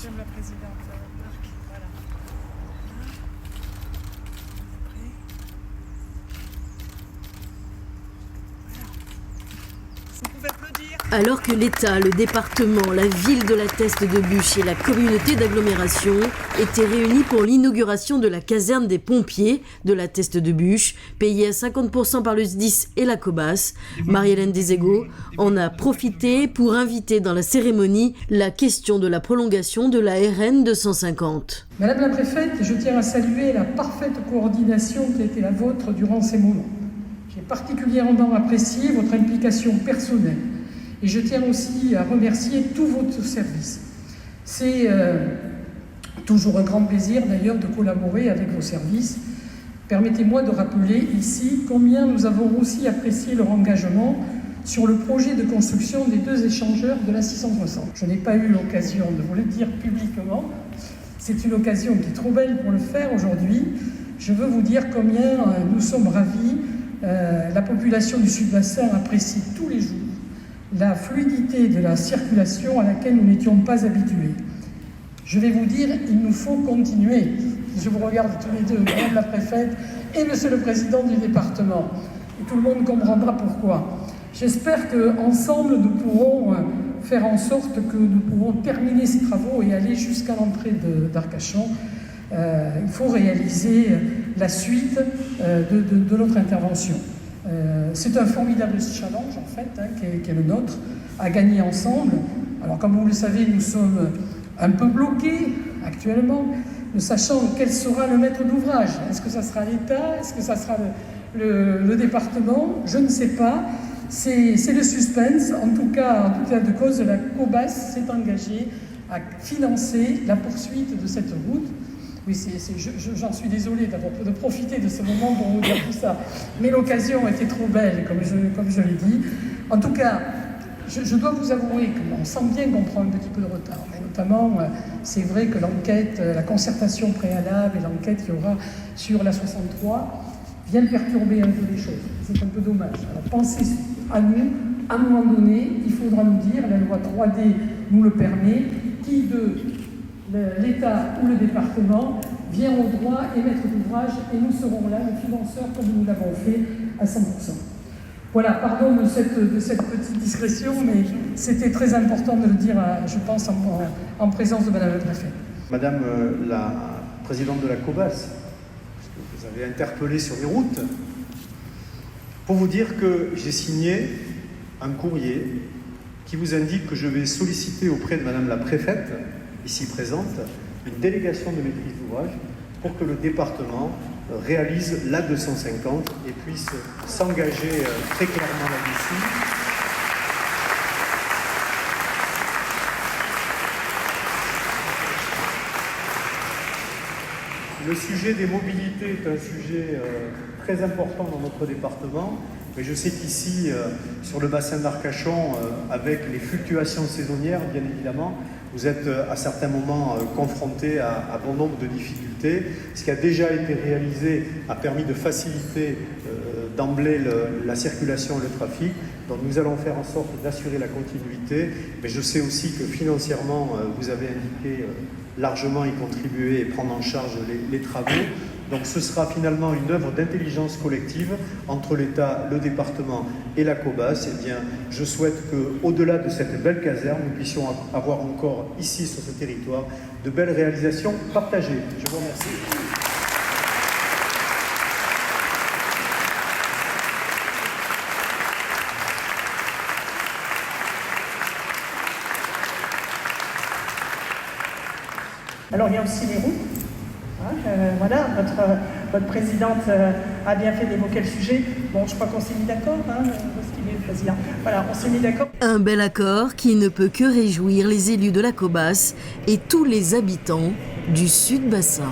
Madame la Présidente, Marc, voilà. Vous pouvez applaudir. Alors que l'État, le département, la ville de la Teste-de-Buch et la communauté d'agglomération étaient réunis pour l'inauguration de la caserne des pompiers de la Teste-de-Buch, payée à 50% par le SDIS et la COBAS, Marie-Hélène Desego en a profité pour inviter dans la cérémonie la question de la prolongation de la RN 250. Madame la préfète, je tiens à saluer la parfaite coordination qui a été la vôtre durant ces moments. J'ai particulièrement apprécié votre implication personnelle et je tiens aussi à remercier tous vos services. C'est toujours un grand plaisir d'ailleurs de collaborer avec vos services. Permettez-moi de rappeler ici combien nous avons aussi apprécié leur engagement sur le projet de construction des 2 échangeurs de la 660. Je n'ai pas eu l'occasion de vous le dire publiquement. C'est une occasion qui est trop belle pour le faire aujourd'hui. Je veux vous dire combien nous sommes ravis. La population du Sud-Bassin apprécie tous les jours la fluidité de la circulation à laquelle nous n'étions pas habitués. Je vais vous dire, il nous faut continuer. Je vous regarde tous les deux, Madame la préfète et Monsieur le Président du département. Et tout le monde comprendra pourquoi. J'espère qu'ensemble, nous pourrons faire en sorte que nous pourrons terminer ces travaux et aller jusqu'à l'entrée d'Arcachon. Il faut réaliser la suite de notre intervention. C'est un formidable challenge, en fait, qui est le nôtre, à gagner ensemble. Alors, comme vous le savez, nous sommes un peu bloqués actuellement, ne sachant quel sera le maître d'ouvrage. Est-ce que ça sera l'État? Est-ce que ça sera le département? Je ne sais pas. C'est le suspense. En tout cas de cause, la COBAS s'est engagée à financer la poursuite de cette route. Oui, j'en suis désolée de profiter de ce moment pour vous dire tout ça. Mais l'occasion était trop belle, comme je l'ai dit. En tout cas, je dois vous avouer qu'on sent bien qu'on prend un petit peu de retard. Mais notamment, c'est vrai que l'enquête, la concertation préalable et l'enquête qu'il y aura sur la 63 viennent perturber un peu les choses. C'est un peu dommage. Alors pensez à nous, à un moment donné, il faudra nous dire, la loi 3D nous le permet, qui de l'État ou le département vient au droit et maître d'ouvrage, et nous serons là, les financeurs, comme nous l'avons fait à 100%. Voilà, pardon de cette petite discrétion, mais c'était très important de le dire, je pense, en présence de Madame la préfète. Madame la présidente de la COBAS, parce que vous avez interpellé sur les routes, pour vous dire que j'ai signé un courrier qui vous indique que je vais solliciter auprès de Madame la préfète, ici présente, une délégation de maîtrise d'ouvrage pour que le département réalise la 250 et puisse s'engager très clairement là-dessus. Le sujet des mobilités est un sujet très important dans notre département, mais je sais qu'ici, sur le bassin d'Arcachon, avec les fluctuations saisonnières, bien évidemment, vous êtes à certains moments confrontés à bon nombre de difficultés. Ce qui a déjà été réalisé a permis de faciliter d'emblée la circulation et le trafic. Donc nous allons faire en sorte d'assurer la continuité, mais je sais aussi que financièrement, vous avez indiqué largement y contribuer et prendre en charge les travaux. Donc ce sera finalement une œuvre d'intelligence collective entre l'État, le département et la COBAS. Eh bien, je souhaite qu'au-delà de cette belle caserne, nous puissions avoir encore ici sur ce territoire de belles réalisations partagées. Je vous remercie. Alors il y a aussi les routes. Voilà, votre présidente a bien fait d'évoquer le sujet. Bon, je crois qu'on s'est mis d'accord, où est-ce qu'il est, le président? Voilà, on s'est mis d'accord. Un bel accord qui ne peut que réjouir les élus de la COBAS et tous les habitants du Sud-Bassin.